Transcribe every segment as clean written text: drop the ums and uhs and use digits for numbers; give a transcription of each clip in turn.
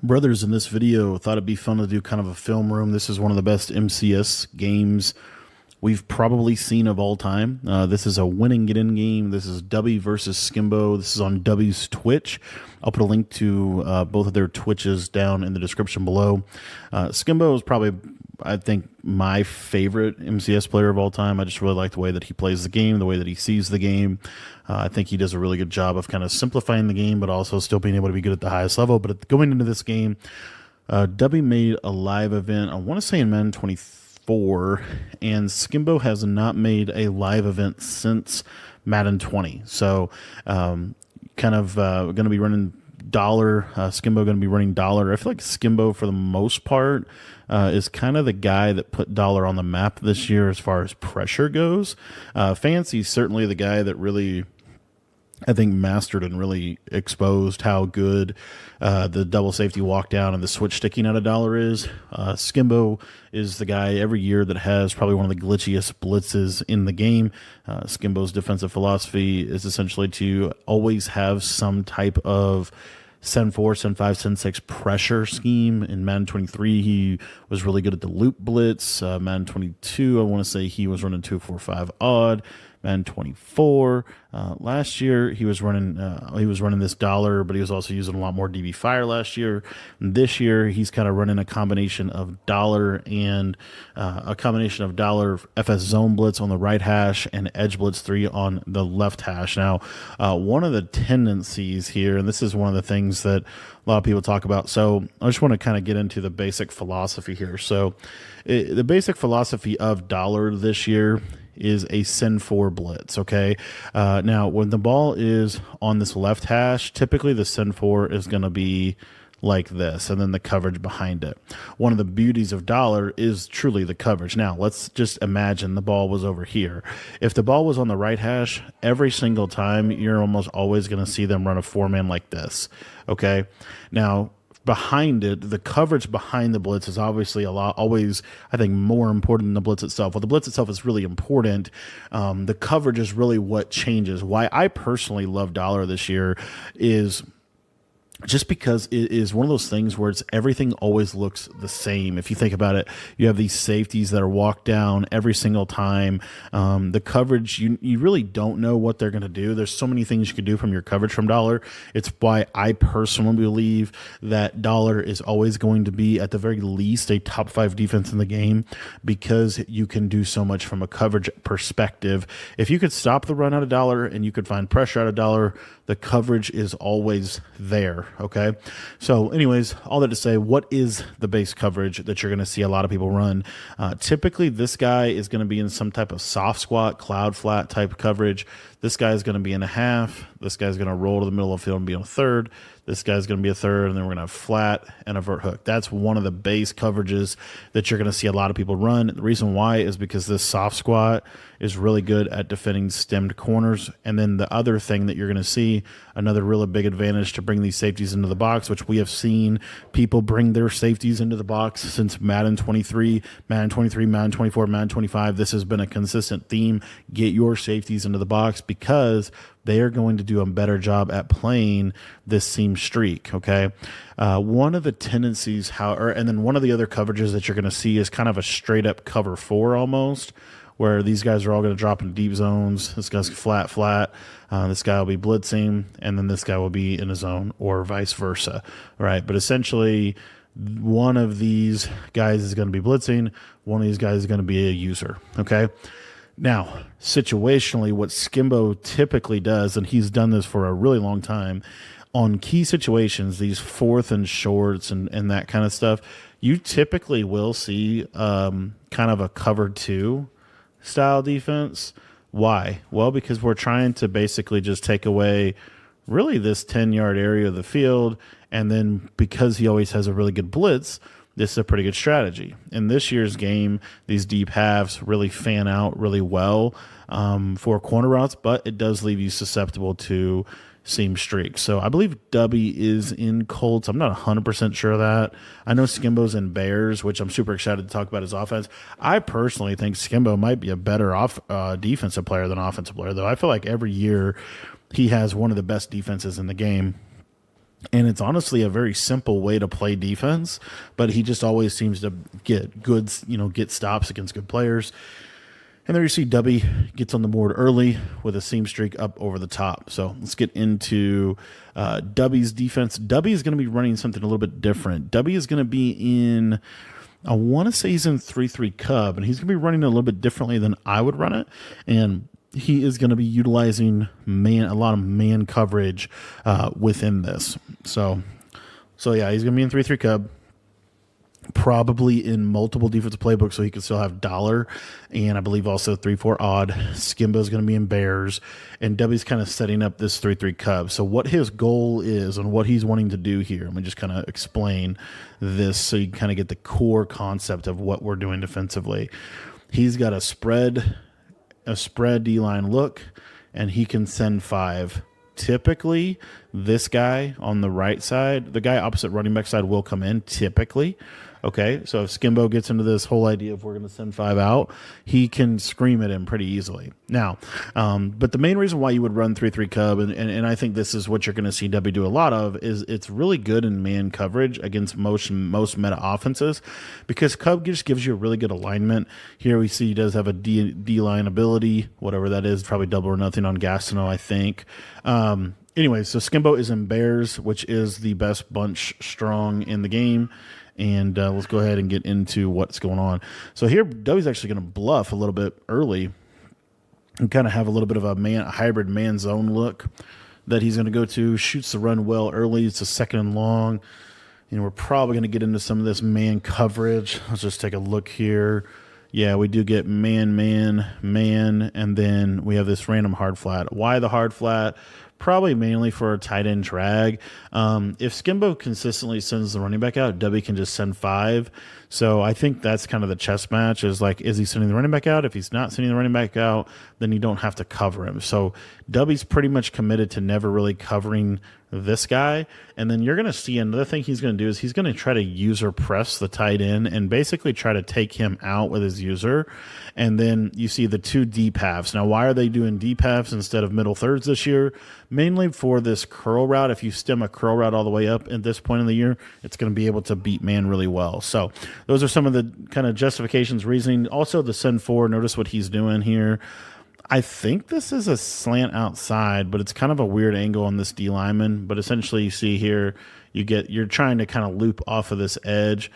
Brothers, in this video, thought it'd be fun to do kind of a film room. This is one of the best MCS games we've probably seen of all time. This is a winning get-in game. This is Dubby versus Skimbo. This is on Dubby's Twitch. I'll put a link to both of their Twitches down in the description below. Skimbo is probably, I think, my favorite MCS player of all time. I just really like the way that he plays the game, the way that he sees the game. I think he does a really good job of kind of simplifying the game, but also still being able to be good at the highest level. But going into this game, Dubby made a live event, I want to say in Madden 24, and Skimbo has not made a live event since Madden 20. So going to be running dollar. Skimbo going to be running dollar. I feel like Skimbo, for the most part, is kind of the guy that put dollar on the map this year as far as pressure goes. Fancy's certainly the guy that really, I think, mastered and really exposed how good the double safety walk down and the switch sticking out of dollar is. Skimbo is the guy every year that has probably one of the glitchiest blitzes in the game. Skimbo's defensive philosophy is essentially to always have some type of send 4, send 5, send 6 pressure scheme. In Madden 23, he was really good at the loop blitz. Madden 22, I want to say he was running 2-4-5 odd. Madden 24, last year he was running this dollar, but he was also using a lot more DB fire last year. And this year he's kind of running a combination of dollar and FS zone blitz on the right hash and edge blitz 3 on the left hash. Now, one of the tendencies here, and this is one of the things that a lot of people talk about. So I just want to kind of get into the basic philosophy here. So the basic philosophy of dollar this year is a send 4 blitz. Okay. Now when the ball is on this left hash, typically the send 4 is going to be like this, and then the coverage behind it. One of the beauties of dollar is truly the coverage. Now let's just imagine the ball was over here. If the ball was on the right hash, every single time you're almost always going to see them run a 4-man like this. Okay. Now, behind it, the coverage behind the blitz is obviously always, I think, more important than the blitz itself. Well, the blitz itself is really important. The coverage is really what changes. Why I personally love dollar this year is just because it is one of those things where everything always looks the same. If you think about it, you have these safeties that are walked down every single time. The coverage, you really don't know what they're going to do. There's so many things you could do from your coverage from dollar. It's why I personally believe that dollar is always going to be, at the very least, a top 5 defense in the game, because you can do so much from a coverage perspective. If you could stop the run out of dollar and you could find pressure out of dollar, the coverage is always there. Okay. So anyways, all that to say, what is the base coverage that you're going to see a lot of people run? Typically this guy is going to be in some type of soft squat, cloud flat type coverage. This guy is going to be in a half. This guy's going to roll to the middle of the field and be on a third. This guy's going to be a third, and then we're going to have flat and a vert hook. That's one of the base coverages that you're going to see a lot of people run. The reason why is because this soft squat is really good at defending stemmed corners. And then the other thing that you're going to see, another really big advantage to bring these safeties into the box, which we have seen people bring their safeties into the box since Madden 23, Madden 23, Madden 24, Madden 25. This has been a consistent theme. Get your safeties into the box, because they are going to do a better job at playing this seam streak. Okay. One of the tendencies, and then one of the other coverages that you're going to see is kind of a straight up cover 4 almost, where these guys are all going to drop in deep zones. This guy's flat. This guy will be blitzing, and then this guy will be in a zone, or vice versa. Right. But essentially, one of these guys is going to be blitzing. One of these guys is going to be a user. Okay. Now, situationally, what Skimbo typically does, and he's done this for a really long time, on key situations, these 4th and shorts and that kind of stuff, you typically will see kind of a cover 2 style defense. Why? Well, because we're trying to basically just take away really this 10-yard area of the field, and then because he always has a really good blitz, this is a pretty good strategy. In this year's game, these deep halves really fan out really well for corner routes, but it does leave you susceptible to seam streaks. So I believe Dubby is in Colts. I'm not 100% sure of that. I know Skimbo's in Bears, which I'm super excited to talk about his offense. I personally think Skimbo might be a better defensive player than offensive player, though. I feel like every year he has one of the best defenses in the game. And it's honestly a very simple way to play defense, but he just always seems to get good, get stops against good players. And there you see Dubby gets on the board early with a seam streak up over the top. So let's get into Dubby's defense. Dubby is going to be running something a little bit different. Dubby is going to be in, I want to say he's in 3-3 Cub, and he's going to be running a little bit differently than I would run it. And he is going to be utilizing a lot of man coverage within this. So yeah, he's going to be in 3-3 Cub. Probably in multiple defensive playbooks, so he can still have dollar, and I believe also 3-4 odd. Skimbo is going to be in bears, and Dubby's kind of setting up this 3-3 Cub. So what his goal is and what he's wanting to do here, I'm going to just kind of explain this so you kind of get the core concept of what we're doing defensively. He's got a spread D-line look, and he can send 5. Typically, this guy on the right side, the guy opposite running back side will come in typically. Okay, so if Skimbo gets into this whole idea of we're going to send 5 out, he can scream it in pretty easily. Now, but the main reason why you would run 3-3 Cub, and I think this is what you're going to see Dubby do a lot of, is it's really good in man coverage against most meta offenses, because Cub just gives you a really good alignment. Here we see he does have a D-line ability, whatever that is, probably double or nothing on Gastineau, I think. Anyway, so Skimbo is in bears, which is the best bunch strong in the game. And let's go ahead and get into what's going on. So here, Dubby's actually going to bluff a little bit early and kind of have a little bit of a hybrid man zone look that he's going to go to. Shoots the run well early. It's a 2nd and long. We're probably going to get into some of this man coverage. Let's just take a look here. Yeah, we do get man, and then we have this random hard flat. Why the hard flat? Probably mainly for a tight end drag. If Skimbo consistently sends the running back out, Dubby can just send 5. So I think that's kind of the chess match, is like, is he sending the running back out? If he's not sending the running back out, then you don't have to cover him. So Dubby's pretty much committed to never really covering this guy. And then you're going to see another thing he's going to do is he's going to try to user press the tight end and basically try to take him out with his user. And then you see the 2 deep halves. Now, why are they doing deep halves instead of middle thirds this year? Mainly for this curl route. If you stem a curl route all the way up at this point in the year, it's going to be able to beat man really well. So those are some of the kind of justifications, reasoning. Also, the send 4, notice what he's doing here. I think this is a slant outside, but it's kind of a weird angle on this D lineman. But essentially, you see here, you're trying to kind of loop off of this edge.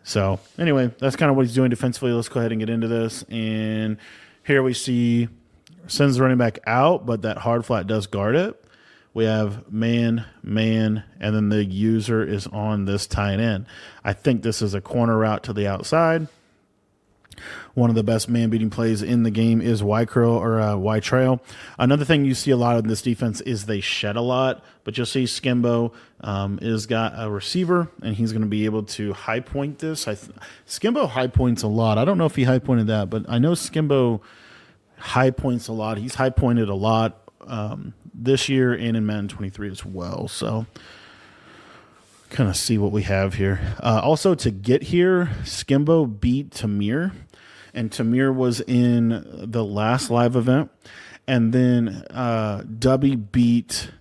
So anyway, that's kind of what he's doing defensively. Let's go ahead and get into this. And here we see sends the running back out, but that hard flat does guard it. We have man, and then the user is on this tight end. I think this is a corner route to the outside. One of the best man-beating plays in the game is Y-curl or Y-trail. Another thing you see a lot in this defense is they shed a lot, but you'll see Skimbo is got a receiver, and he's going to be able to high point this. Skimbo high points a lot. I don't know if he high pointed that, but I know Skimbo high points a lot. He's high pointed a lot this year and in Madden 23 as well. So kind of see what we have here. Also, to get here, Skimbo beat Tamir. And Tamir was in the last live event. And then Dubby beat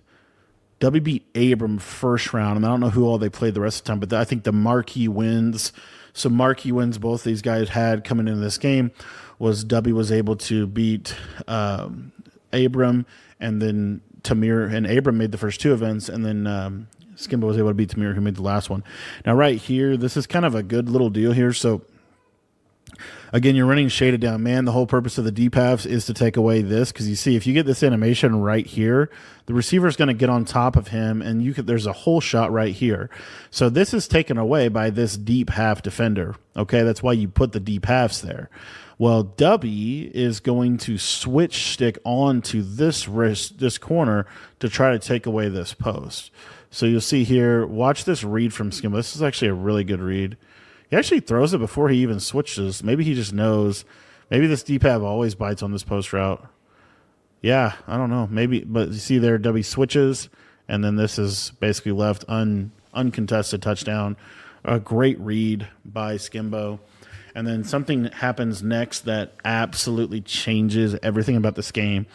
Abram first round. And I don't know who all they played the rest of the time, but I think the marquee wins. So marquee wins both these guys had coming into this game was Dubby was able to beat Abram, and then Tamir and Abram made the first 2 events, and then Skimbo was able to beat Tamir, who made the last one. Now right here, this is kind of a good little deal here. So again, you're running Shadedown. Man, the whole purpose of the deep halves is to take away this, because you see, if you get this animation right here, the receiver is going to get on top of him, and there's a whole shot right here. So this is taken away by this deep half defender. Okay, that's why you put the deep halves there. Well, Dubby is going to switch stick on to this corner to try to take away this post. So you'll see here, watch this read from Skimbo. This is actually a really good read. He actually throws it before he even switches. Maybe he just knows. Maybe this D-pad always bites on this post route. Yeah, I don't know. Maybe, but you see there, Dubby switches, and then this is basically left uncontested touchdown. A great read by Skimbo. And then something happens next that absolutely changes everything about this game.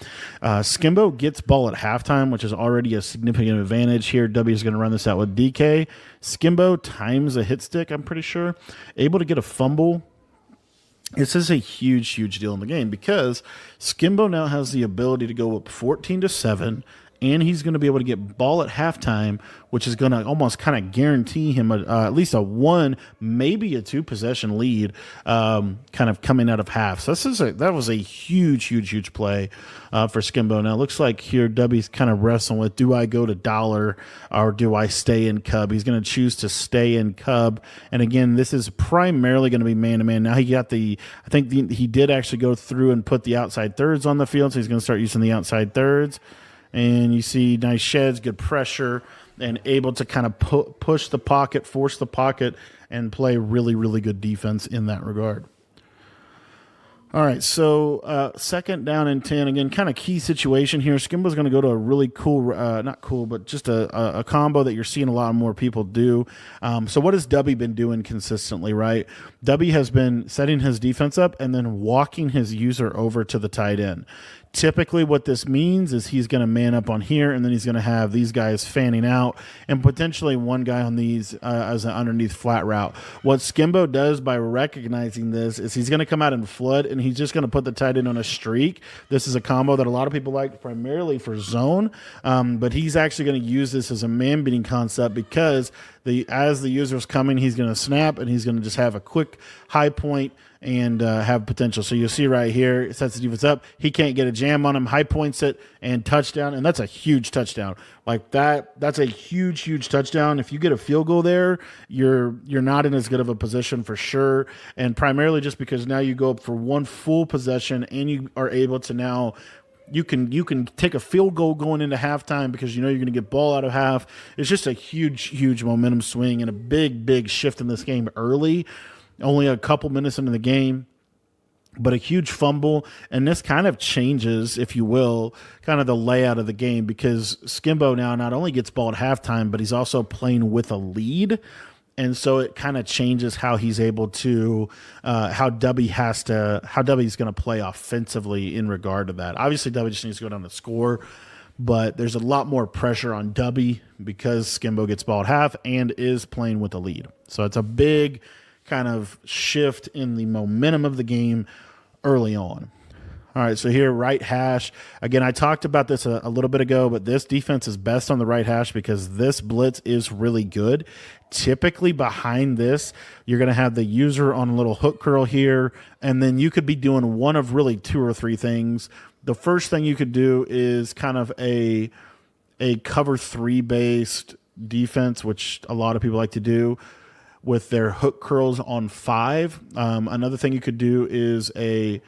Skimbo gets ball at halftime, which is already a significant advantage here. W is going to run this out with DK. Skimbo times a hit stick, I'm pretty sure. Able to get a fumble. This is a huge, huge deal in the game because Skimbo now has the ability to go up 14-7, and he's going to be able to get ball at halftime, which is going to almost kind of guarantee him at least a 1, maybe a 2 possession lead kind of coming out of half. So that was a huge, huge, huge play for Skimbo. Now it looks like here Dubby's kind of wrestling with, do I go to dollar or do I stay in Cub? He's going to choose to stay in Cub. And again, this is primarily going to be man-to-man. Now he did actually go through and put the outside thirds on the field, so he's going to start using the outside thirds. And you see nice sheds, good pressure, and able to kind of push the pocket, force the pocket, and play really, really good defense in that regard. All right, so second down and 10. Again, kind of key situation here. Skimbo's going to go to a really cool, not cool, but just a combo that you're seeing a lot more people do. So what has Dubby been doing consistently, right? Dubby has been setting his defense up and then walking his user over to the tight end. Typically what this means is he's going to man up on here, and then he's going to have these guys fanning out and potentially one guy on these as an underneath flat route. What Skimbo does by recognizing this is he's going to come out in flood, and he's just going to put the tight end on a streak. This is a combo that a lot of people like primarily for zone, but he's actually going to use this as a man-beating concept because as the user's coming, he's going to snap, and he's going to just have a quick high point and have potential. So you'll see right here, it sets the defense up. He can't get a jam on him, high points it, and touchdown. And that's a huge touchdown. Like that's a huge, huge touchdown. If you get a field goal there, you're not in as good of a position for sure. And primarily just because now you go up for one full possession, and you are able to now you can take a field goal going into halftime because you know you're going to get ball out of half. It's just a huge, huge momentum swing and a big, big shift in this game early. Only a couple minutes into the game, but a huge fumble. And this kind of changes, if you will, kind of the layout of the game because Skimbo now not only gets ball at halftime, but he's also playing with a lead. And so it kind of changes how he's able to, how Dubby's going to play offensively in regard to that. Obviously, Dubby just needs to go down and score, but there's a lot more pressure on Dubby because Skimbo gets ball at half and is playing with a lead. So it's a big kind of shift in the momentum of the game early on. All right, so here, right hash. Again, I talked about this a little bit ago, but this defense is best on the right hash because this blitz is really good. Typically behind this, you're going to have the user on a little hook curl here, and then you could be doing one of really 2 or 3 things. The first thing you could do is kind of a cover 3 based defense, which a lot of people like to do, with their hook curls on 5. Another thing you could do is a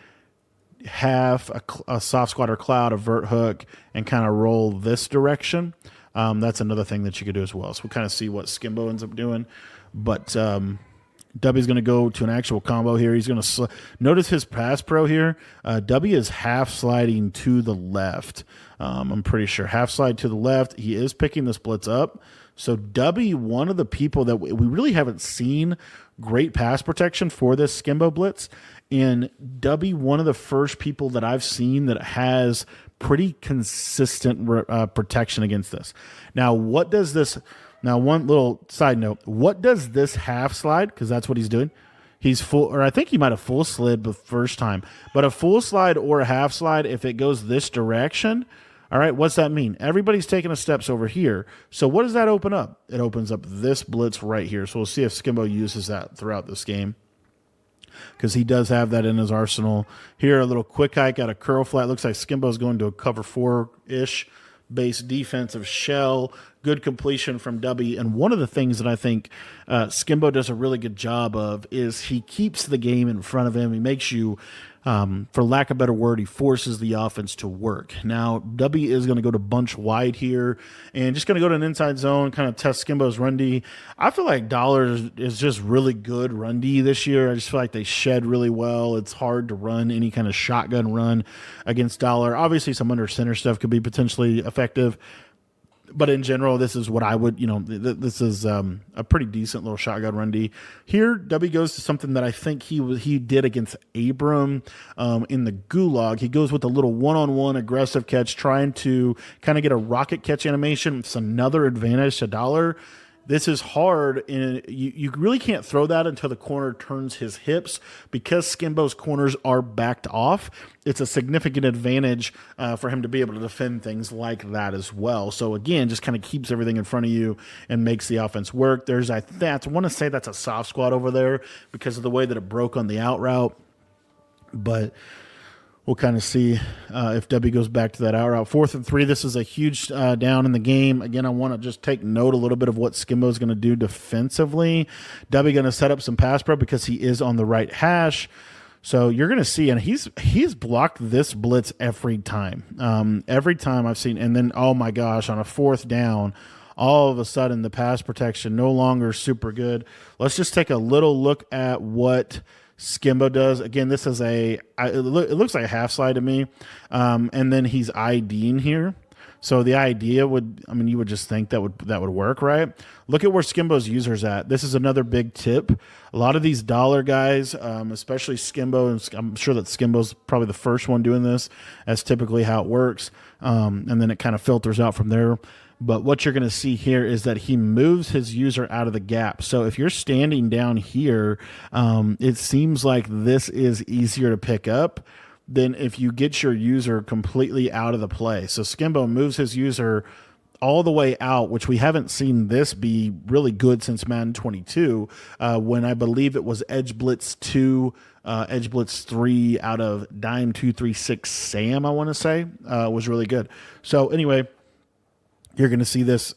soft squatter cloud, a vert hook, and kind of roll this direction. That's another thing that you could do as well. So we'll kind of see what Skimbo ends up doing. But Dubby's going to go to an actual combo here. He's going to notice his pass pro here. Dubby is half sliding to the left. I'm pretty sure half slide to the left. He is picking this blitz up. So Dubby, one of the people that we really haven't seen great pass protection for this Skimbo blitz. And Dubby, one of the first people that I've seen that has pretty consistent protection against this. Now, what does this? Now, one little side note: what does this half slide? Because that's what he's doing. He's full, or I think he might have full slid the first time. But a full slide or a half slide, if it goes this direction. All right, what's that mean? Everybody's taking a steps over here. So what does that open up? It opens up this blitz right here. So we'll see if Skimbo uses that throughout this game because he does have that in his arsenal. Here, a little quick hike out of curl flat. Looks like Skimbo's going to a cover 4-ish base defensive shell. Good completion from Dubby. And one of the things that I think Skimbo does a really good job of is he keeps the game in front of him. He makes you, for lack of a better word, he forces the offense to work. Now, Dubby is going to go to bunch wide here and just going to go to an inside zone, kind of test Skimbo's run D. I feel like Dollar is just really good run D this year. I just feel like they shed really well. It's hard to run any kind of shotgun run against Dollar. Obviously, some under center stuff could be potentially effective. But in general, this is what I would, this is a pretty decent little shotgun run D. Here, Dubby goes to something that I think he did against Abram in the Gulag. He goes with a little one-on-one aggressive catch, trying to kind of get a rocket catch animation. It's another advantage to Dollar. This is hard, and you really can't throw that until the corner turns his hips because Skimbo's corners are backed off. It's a significant advantage for him to be able to defend things like that as well. So again, just kind of keeps everything in front of you and makes the offense work. I want to say that's a soft squat over there because of the way that it broke on the out route, but we'll kind of see if Dubby goes back to that out route. 4th and 3. This is a huge down in the game. Again, I want to just take note a little bit of what Skimbo is going to do defensively. Dubby going to set up some pass pro because he is on the right hash. So you're going to see, and he's blocked this blitz every time. Every time I've seen, and then, oh my gosh, on a 4th down, all of a sudden the pass protection no longer super good. Let's just take a little look at what Skimbo does. Again, this is it looks like a half slide to me. And then he's IDing here. So the idea you would just think that would work, right? Look at where Skimbo's user's at. This is another big tip. A lot of these Dollar guys, especially Skimbo, and I'm sure that Skimbo's probably the first one doing this. That's typically how it works. And then it kind of filters out from there. But what you're going to see here is that he moves his user out of the gap. So if you're standing down here, it seems like this is easier to pick up than if you get your user completely out of the play. So Skimbo moves his user all the way out, which we haven't seen this be really good since Madden 22, when I believe it was Edge Blitz 2, Edge Blitz 3 out of Dime 236 Sam, I want to say, was really good. So anyway, you're going to see this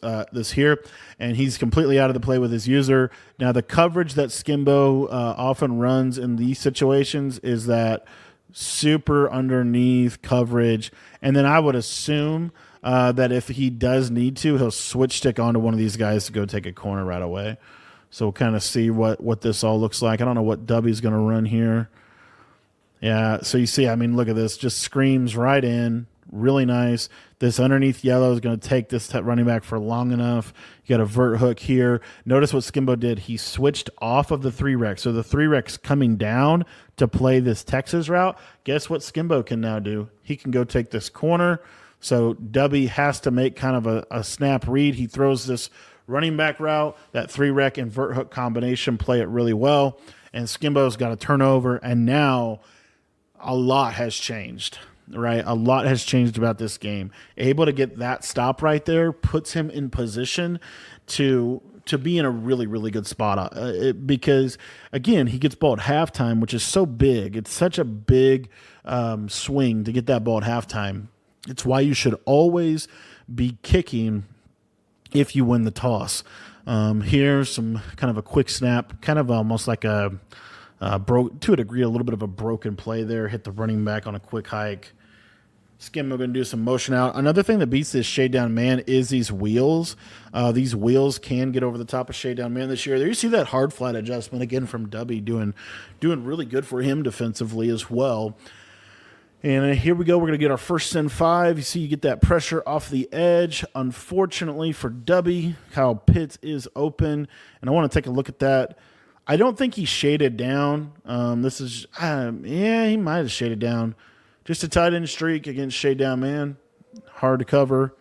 here, and he's completely out of the play with his user. Now, the coverage that Skimbo often runs in these situations is that super underneath coverage, and then I would assume that if he does need to, he'll switch stick onto one of these guys to go take a corner right away. So we'll kind of see what this all looks like. I don't know what Dubby's going to run here. Yeah, so you see, look at this. Just screams right in. Really nice. This underneath yellow is going to take this running back for long enough. You got a vert hook here. Notice what Skimbo did. He switched off of the 3-rec. So the 3-rec's coming down to play this Texas route. Guess what Skimbo can now do? He can go take this corner. So Dubby has to make kind of a snap read. He throws this running back route. That 3-rec and vert hook combination play it really well. And Skimbo's got a turnover. And now a lot has changed. Right, a lot has changed about this game. Able to get that stop right there puts him in position to be in a really, really good spot. Because again, he gets ball at halftime, which is so big. It's such a big swing to get that ball at halftime. It's why you should always be kicking if you win the toss. Here's some kind of a quick snap, kind of almost like to a degree, a little bit of a broken play there. Hit the running back on a quick hike. Skimbo going to do some motion out. Another thing that beats this Shadedown man is these wheels. These wheels can get over the top of Shadedown man this year. There you see that hard flat adjustment again from Dubby doing really good for him defensively as well. And here we go. We're going to get our first and 5. You see you get that pressure off the edge. Unfortunately for Dubby, Kyle Pitts is open. And I want to take a look at that. I don't think he shaded down. He might have shaded down. Just a tight end streak against Shadedown man. Hard to cover.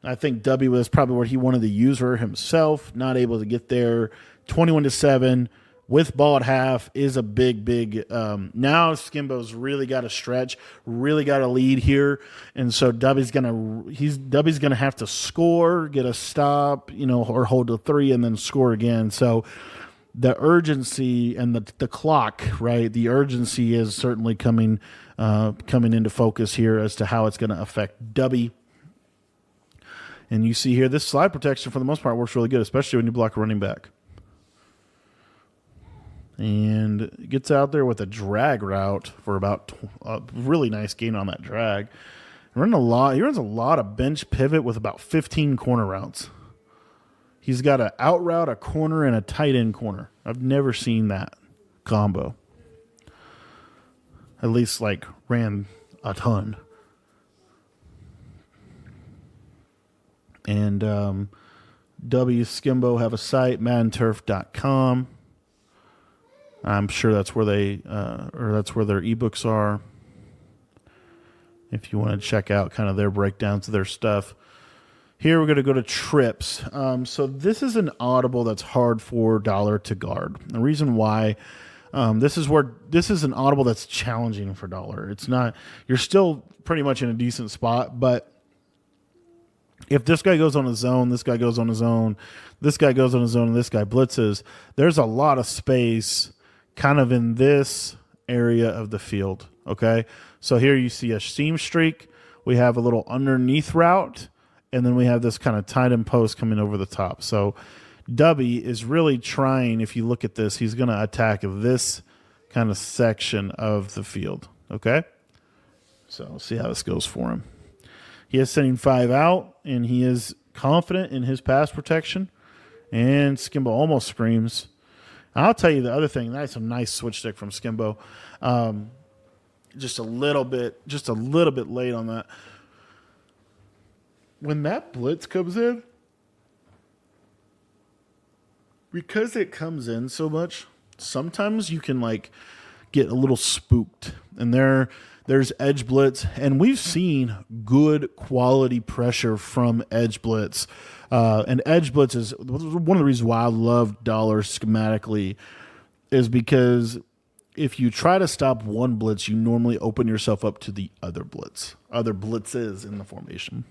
I think Dubby was probably where he wanted to use her himself. Not able to get there. 21-7 with ball at half is a big. Now Skimbo's really got to stretch, really got to lead here, and so Dubby's gonna have to score, get a stop, or hold to 3 and then score again. So the urgency and the clock, right? The urgency is certainly coming into focus here as to how it's going to affect Dubby. And you see here, this slide protection for the most part works really good, especially when you block a running back. And gets out there with a drag route for about a really nice gain on that drag. He runs a lot of bench pivot with about 15 corner routes. He's got an out route, a corner, and a tight end corner. I've never seen that combo. At least, ran a ton. And W Skimbo have a site, maddenturf.com. I'm sure that's where that's where their ebooks are. If you want to check out kind of their breakdowns of their stuff. Here we're going to go to trips. So this is an audible that's hard for dollar to guard. The reason why this is an audible that's challenging for dollar. It's not, you're still pretty much in a decent spot, but if this guy goes on his own, this guy goes on his own, this guy goes on his own, and this guy blitzes, there's a lot of space kind of in this area of the field. Okay. So here you see a seam streak. We have a little underneath route. And then we have this kind of tight end post coming over the top. So Dubby is really trying, if you look at this, he's going to attack this kind of section of the field. Okay? So we'll see how this goes for him. He is sending 5 out, and he is confident in his pass protection. And Skimbo almost screams. I'll tell you the other thing. That's a nice switch stick from Skimbo. Just a little bit late on that. When that blitz comes in, because it comes in so much, sometimes you can like get a little spooked. And there's edge blitz, and we've seen good quality pressure from edge blitz. And edge blitz is one of the reasons why I love dollar schematically, is because if you try to stop one blitz, you normally open yourself up to the other blitzes in the formation.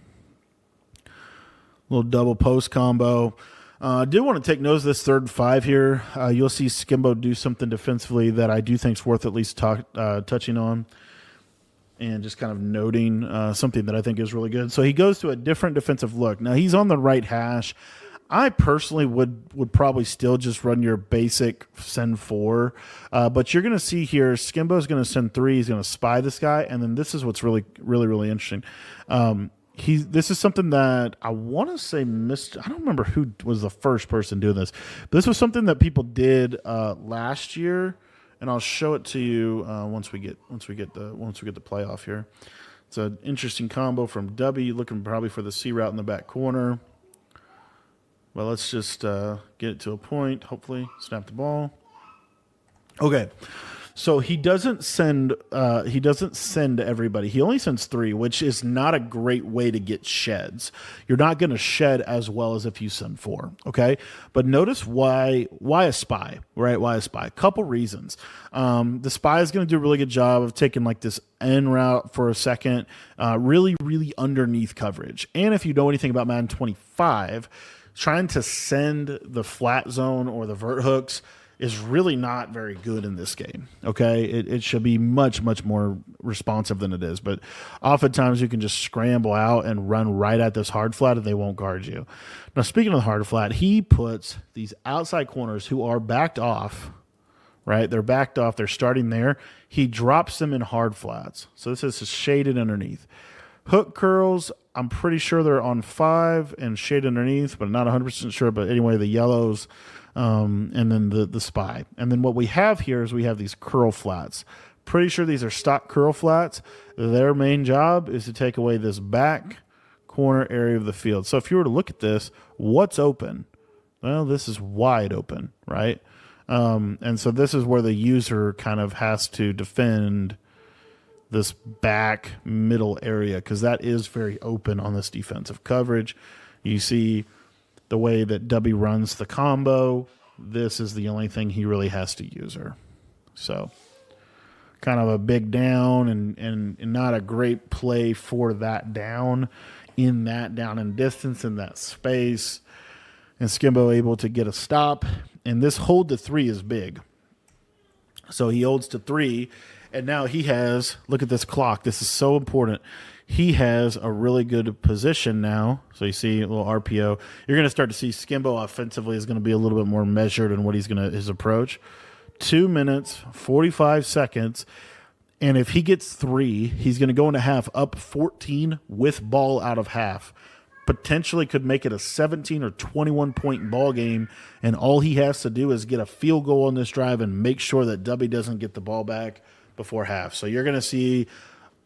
Little double post combo. I do want to take notice of this 3rd and 5 here. You'll see Skimbo do something defensively that I do think is worth at least touching on, and just kind of noting something that I think is really good. So he goes to a different defensive look. Now he's on the right hash. I personally would probably still just run your basic send 4, but you're going to see here Skimbo's going to send 3. He's going to spy this guy, and then this is what's really, really, really interesting. This is something that I want to say I don't remember who was the first person doing this, but this was something that people did last year, and I'll show it to you once we get the playoff here. It's an interesting combo from Dubby, looking probably for the C route in the back corner. Well, let's just get it to a point. Hopefully, snap the ball. Okay. So he doesn't send everybody. He only sends 3, which is not a great way to get sheds. You're not going to shed as well as if you send 4, okay? But notice why a spy, right? Why a spy? A couple reasons. The spy is going to do a really good job of taking like this end route for a second, really, really underneath coverage. And if you know anything about Madden 25, trying to send the flat zone or the vert hooks is really not very good in this game, okay? It should be much, much more responsive than it is. But oftentimes you can just scramble out and run right at this hard flat and they won't guard you. Now, speaking of the hard flat, he puts these outside corners who are backed off, right? They're backed off. They're starting there. He drops them in hard flats. So this is shaded underneath. Hook curls, I'm pretty sure they're on 5 and shaded underneath, but not 100% sure. But anyway, the yellows, and then the spy. And then what we have here is we have these curl flats. Pretty sure these are stock curl flats. Their main job is to take away this back corner area of the field. So if you were to look at this, what's open? Well, this is wide open, right? And so this is where the user kind of has to defend this back middle area, because that is very open on this defensive coverage. You see the way that Dubby runs the combo, this is the only thing he really has to use her. So kind of a big down and not a great play for that down and distance in that space. And Skimbo able to get a stop. And this hold to 3 is big. So he holds to 3. And now he has, look at this clock. This is so important. He has a really good position now. So you see a little RPO. You're going to start to see Skimbo offensively is going to be a little bit more measured in what his approach. 2 minutes, 45 seconds. And if he gets 3, he's going to go into half up 14 with ball out of half. Potentially could make it a 17 or 21 point ball game. And all he has to do is get a field goal on this drive and make sure that Dubby doesn't get the ball back before half. So you're going to see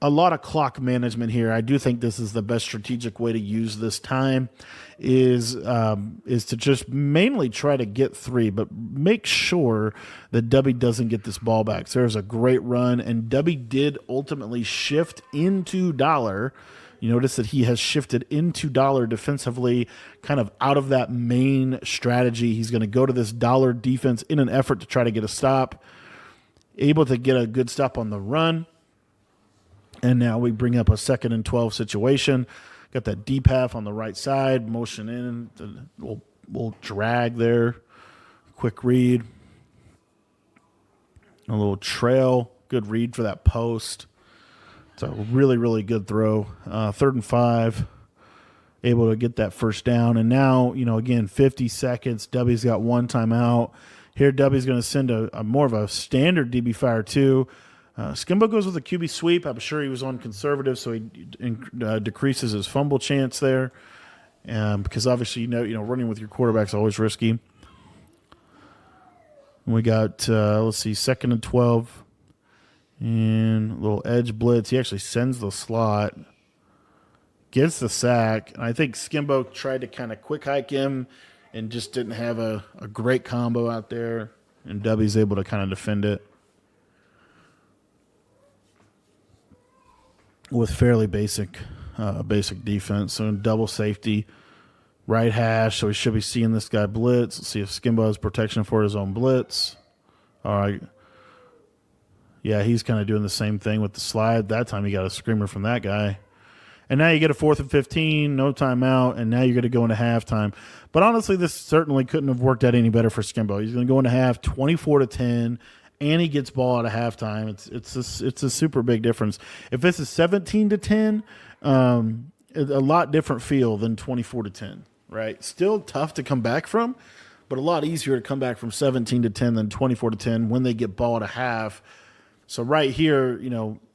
a lot of clock management here. I do think this is the best strategic way to use this time is to just mainly try to get 3, but make sure that Dubby doesn't get this ball back. So there's a great run, and Dubby did ultimately shift into dollar. You notice that he has shifted into dollar defensively, kind of out of that main strategy. He's going to go to this dollar defense in an effort to try to get a stop, able to get a good stop on the run. And now we bring up a 2nd and 12 situation. Got that deep half on the right side, motion in, we'll drag there. Quick read. A little trail, good read for that post. It's a really, really good throw. 3rd and 5, able to get that first down. And now, again, 50 seconds. Dubby's got 1 timeout. Here, Dubby's going to send a more of a standard DB fire too. Skimbo goes with a QB sweep. I'm sure he was on conservative, so he decreases his fumble chance there. Because obviously, running with your quarterback is always risky. We got, let's see, 2nd and 12. And a little edge blitz. He actually sends the slot. Gets the sack. And I think Skimbo tried to kind of quick hike him and just didn't have a great combo out there. And Dubby's able to kind of defend it with fairly basic defense. So in double safety, right hash. So we should be seeing this guy blitz. Let's see if Skimbo has protection for his own blitz. All right. Yeah, he's kind of doing the same thing with the slide. That time he got a screamer from that guy. And now you get a 4th and 15, no timeout, and now you're going to go into halftime. But honestly, this certainly couldn't have worked out any better for Skimbo. He's going to go into half 24-10. And he gets ball at a halftime. It's a super big difference. If this is 17-10, a lot different feel than 24-10, right? Still tough to come back from, but a lot easier to come back from 17-10 than 24-10 when they get ball at a half. So right here,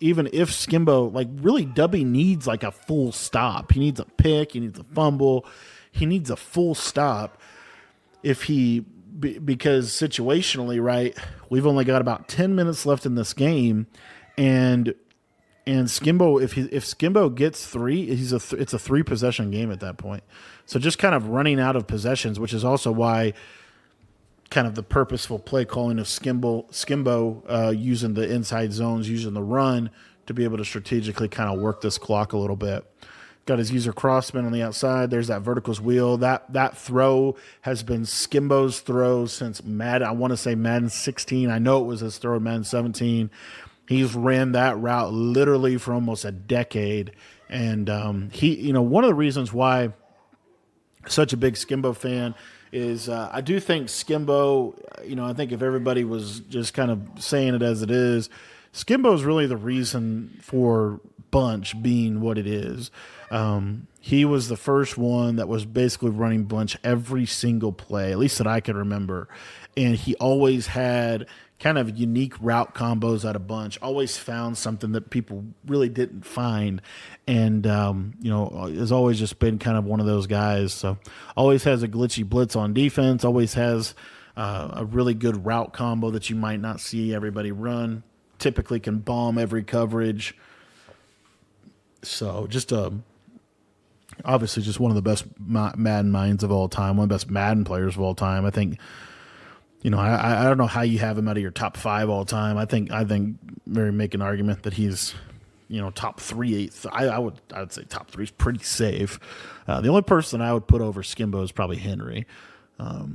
even if Skimbo, really Dubby needs like a full stop. He needs a pick. He needs a fumble. He needs a full stop because situationally, right, we've only got about 10 minutes left in this game, and Skimbo, if Skimbo gets 3, it's a 3-possession game at that point. So just kind of running out of possessions, which is also why kind of the purposeful play calling of Skimbo using the inside zones, using the run to be able to strategically kind of work this clock a little bit. Got his user crossman on the outside. There's that verticals wheel. That throw has been Skimbo's throw since Madden. I want to say Madden 16. I know it was his throw in Madden 17. He's ran that route literally for almost a decade. And he, one of the reasons why such a big Skimbo fan is I do think Skimbo, I think if everybody was just kind of saying it as it is, Skimbo is really the reason for Bunch being what it is. He was the first one that was basically running Bunch every single play, at least that I can remember. And he always had kind of unique route combos out of Bunch, always found something that people really didn't find. And, has always just been kind of one of those guys. So always has a glitchy blitz on defense, always has a really good route combo that you might not see everybody run, typically can bomb every coverage. So just obviously just one of the best Madden minds of all time, one of the best Madden players of all time. I think, I don't know how you have him out of your top 5 all time. I think maybe make an argument that he's, top 3. I would say top 3 is pretty safe. The only person I would put over Skimbo is probably Henry. I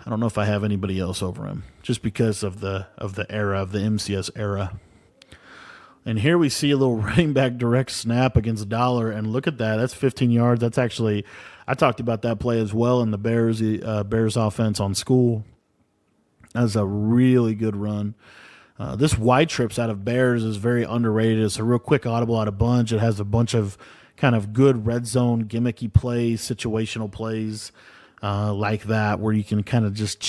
don't know if I have anybody else over him, just because of the era of the MCS era. And here we see a little running back direct snap against Dollar, and look at that. That's 15 yards. That's actually, I talked about that play as well in the Bears offense on school. That's a really good run. This wide trips out of Bears is very underrated. It's a real quick audible out of Bunch. It has a bunch of kind of good red zone gimmicky plays, situational plays like that, where you can kind of just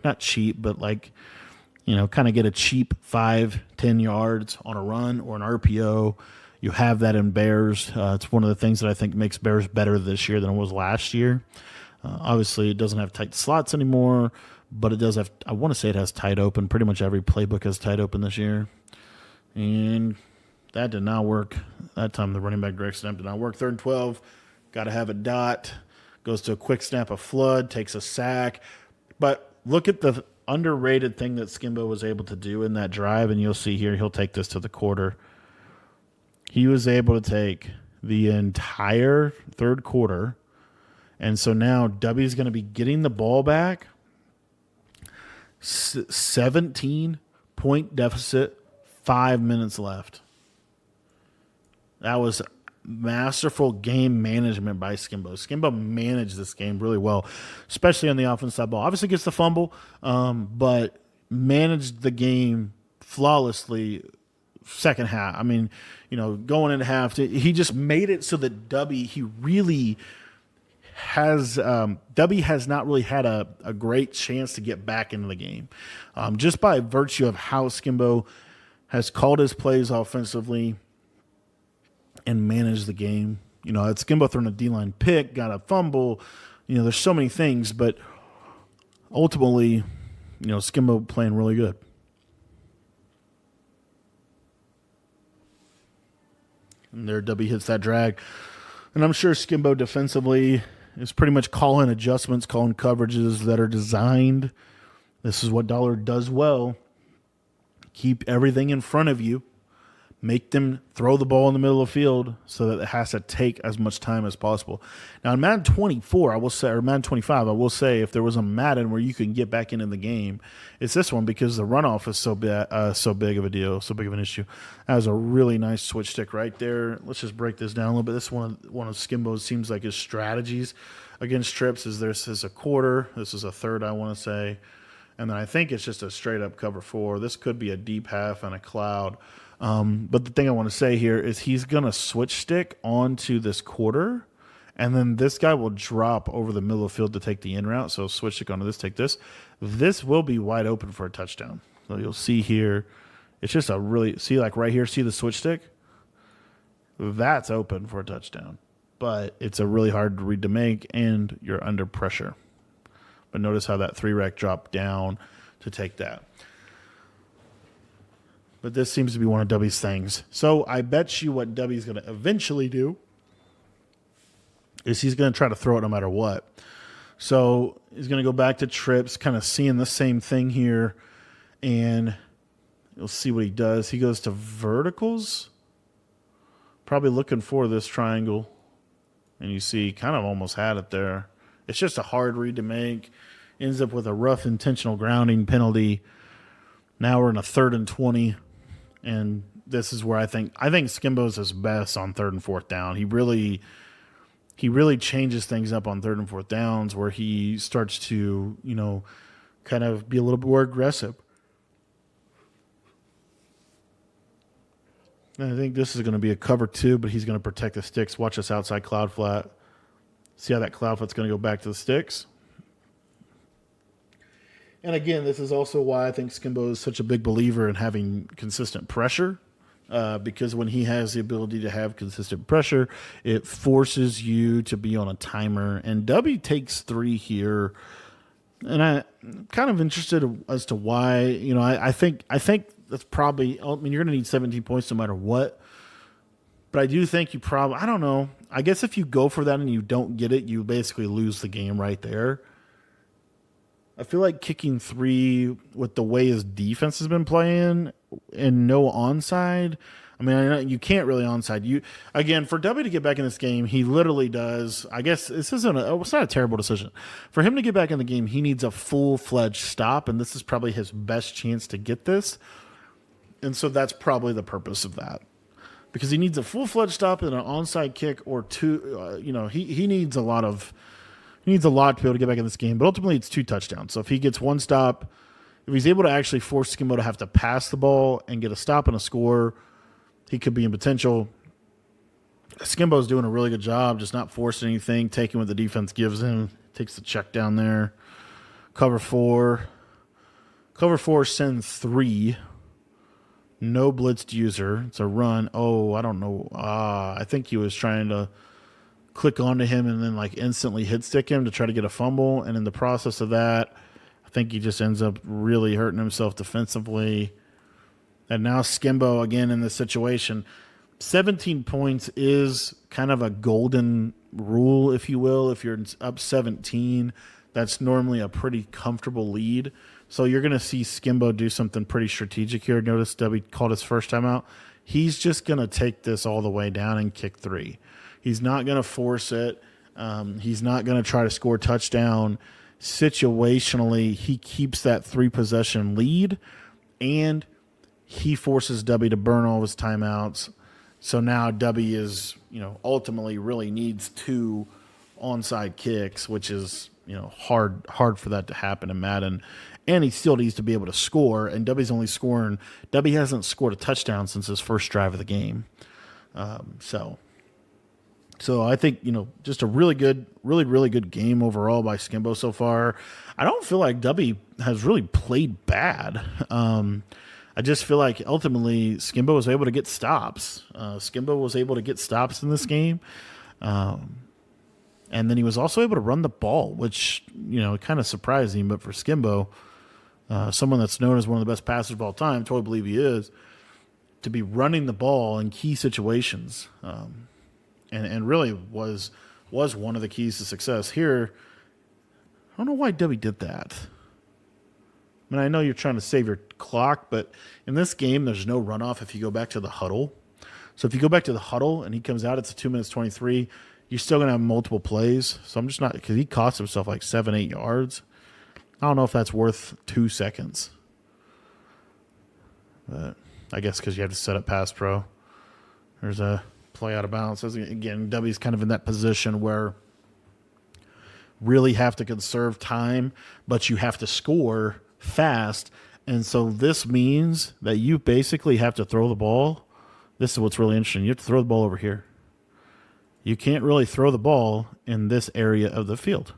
not cheat, but kind of get a cheap 5-10 yards on a run or an RPO. You have that in Bears. It's one of the things that I think makes Bears better this year than it was last year. Obviously, it doesn't have tight slots anymore, but it does have, I want to say it has tight open. Pretty much every playbook has tight open this year. And That did not work. That time the running back direct snap did not work. 3rd and 12. Got to have a dot. Goes to a quick snap, a flood, takes a sack. But look at the underrated thing that Skimbo was able to do in that drive, and you'll see here he'll take this to the quarter. He was able to take the entire 3rd quarter, and so now Dubby's going to be getting the ball back. 17-point deficit, 5 minutes left. That was masterful game management by Skimbo. Skimbo managed this game really well, especially on the offensive side ball. Obviously gets the fumble, but managed the game flawlessly second half. I mean, going into half, he just made it so that Dubby has not really had a great chance to get back into the game. Just by virtue of how Skimbo has called his plays offensively and managed the game. It's Skimbo throwing a D-line pick, got a fumble. There's so many things, but ultimately, Skimbo playing really good. And there, Dubby hits that drag. And I'm sure Skimbo defensively is pretty much calling adjustments, calling coverages that are designed. This is what Dollar does well. Keep everything in front of you. Make them throw the ball in the middle of the field so that it has to take as much time as possible. Now, in Madden 24, or Madden 25, I will say if there was a Madden where you can get back into the game, it's this one because the runoff is so big of a deal, so big of an issue. That was a really nice switch stick right there. Let's just break this down a little bit. This one of Skimbo's seems like his strategies against trips is this is a quarter, this is a third, I want to say, and then I think it's just a straight-up cover 4. This could be a deep half and a cloud. But the thing I want to say here is he's going to switch stick onto this quarter, and then this guy will drop over the middle of the field to take the in route. So switch stick onto this, take this. This will be wide open for a touchdown. So you'll see here, it's just like right here, see the switch stick? That's open for a touchdown. But it's a really hard read to make, and you're under pressure. But notice how that 3-rec dropped down to take that. But this seems to be one of Dubby's things. So I bet you what Dubby's going to eventually do is he's going to try to throw it no matter what. So he's going to go back to trips, kind of seeing the same thing here. And you'll see what he does. He goes to verticals. Probably looking for this triangle. And you see kind of almost had it there. It's just a hard read to make. Ends up with a rough intentional grounding penalty. Now we're in a 3rd and 20. And this is where I think Skimbo's his best on 3rd and 4th down. He really changes things up on 3rd and 4th downs where he starts to, kind of be a little bit more aggressive. And I think this is going to be a cover 2, but he's going to protect the sticks. Watch this outside cloud flat. See how that cloud flat's going to go back to the sticks. And again, this is also why I think Skimbo is such a big believer in having consistent pressure, because when he has the ability to have consistent pressure, it forces you to be on a timer. And Dubby takes 3 here, and I'm kind of interested as to why. I think that's probably. I mean, you're going to need 17 points no matter what. But I do think I don't know. I guess if you go for that and you don't get it, you basically lose the game right there. I feel like kicking 3 with the way his defense has been playing and no onside. I mean, you can't really onside. Again, for Dubby to get back in this game, he literally does. I guess it's not a terrible decision. For him to get back in the game, he needs a full-fledged stop, and this is probably his best chance to get this. And so that's probably the purpose of that. Because he needs a full-fledged stop and an onside kick or 2. He needs a lot of... He needs a lot to be able to get back in this game, but ultimately it's 2 touchdowns. So if he gets 1 stop, if he's able to actually force Skimbo to have to pass the ball and get a stop and a score, he could be in potential. Skimbo's doing a really good job, just not forcing anything, taking what the defense gives him. Takes the check down there. Cover 4. Cover 4 send 3. No blitzed user. It's a run. Oh, I don't know. I think he was trying to click onto him and then instantly hit stick him to try to get a fumble. And in the process of that, I think he just ends up really hurting himself defensively. And now Skimbo again in this situation. 17 points is kind of a golden rule, if you will. If you're up 17, that's normally a pretty comfortable lead. So you're going to see Skimbo do something pretty strategic here. Notice Dubby called his first time out. He's just going to take this all the way down and kick 3. He's not going to force it. He's not going to try to score a touchdown. Situationally, he keeps that 3-possession lead, and he forces Dubby to burn all of his timeouts. So now Dubby is, ultimately really needs 2 onside kicks, which is, hard for that to happen in Madden. And he still needs to be able to score, and Dubby hasn't scored a touchdown since his first drive of the game. So I think, just a really good game overall by Skimbo so far. I don't feel like Dubby has really played bad. I just feel like ultimately Skimbo was able to get stops. Skimbo was able to get stops in this game. And then he was also able to run the ball, which, kind of surprising. But for Skimbo, someone that's known as one of the best passers of all time, totally believe he is, to be running the ball in key situations. And really was one of the keys to success. Here, I don't know why Dubby did that. I mean, I know you're trying to save your clock, but in this game, there's no runoff if you go back to the huddle. So if you go back to the huddle and he comes out, it's a 2 minutes 23, you're still going to have multiple plays. So I'm just not, because he cost himself like 7-8 yards. I don't know if that's worth 2 seconds. But I guess because you have to set up pass pro. There's a play out of bounds. Again, Dubby's kind of in that position where really have to conserve time, but you have to score fast. And so this means that you basically have to throw the ball. This is what's really interesting. You have to throw the ball over here. You can't really throw the ball in this area of the field.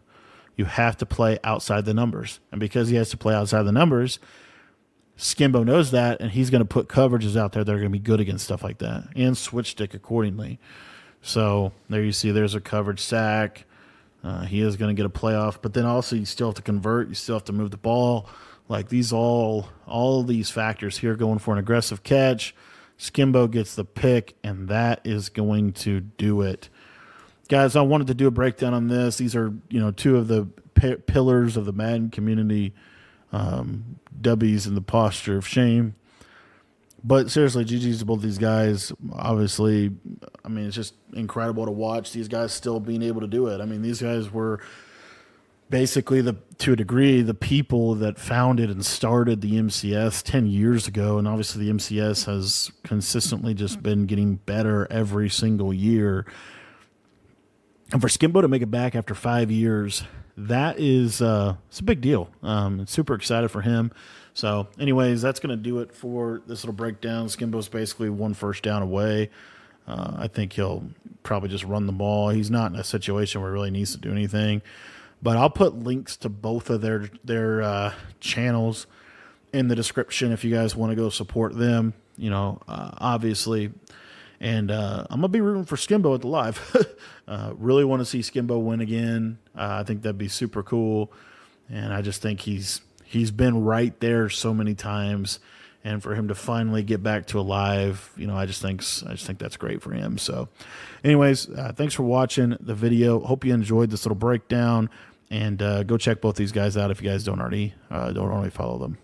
You have to play outside the numbers. And because he has to play outside the numbers, Skimbo knows that, and he's going to put coverages out there that are going to be good against stuff like that and switch stick accordingly. So there you see there's a coverage sack. He is going to get a playoff, but then also you still have to convert. You still have to move the ball. Like these all these factors here going for an aggressive catch. Skimbo gets the pick, and that is going to do it. Guys, I wanted to do a breakdown on this. These are, 2 of the pillars of the Madden community. Dubby's in the posture of shame. But seriously, GG's to both these guys. Obviously, I mean, it's just incredible to watch these guys still being able to do it. I mean, these guys were basically, to a degree, the people that founded and started the MCS 10 years ago. And obviously the MCS has consistently just been getting better every single year. And for Skimbo to make it back after 5 years, that is it's a big deal. Super excited for him. So anyways, that's going to do it for this little breakdown. Skimbo's basically 1 first down away. I think he'll probably just run the ball. He's not in a situation where he really needs to do anything. But I'll put links to both of their channels in the description if you guys want to go support them, obviously. And I'm going to be rooting for Skimbo at the live. Really want to see Skimbo win again. I think that'd be super cool. And I just think he's been right there so many times. And for him to finally get back to a live, I just think that's great for him. So anyways, thanks for watching the video. Hope you enjoyed this little breakdown. And go check both these guys out if you guys don't already follow them.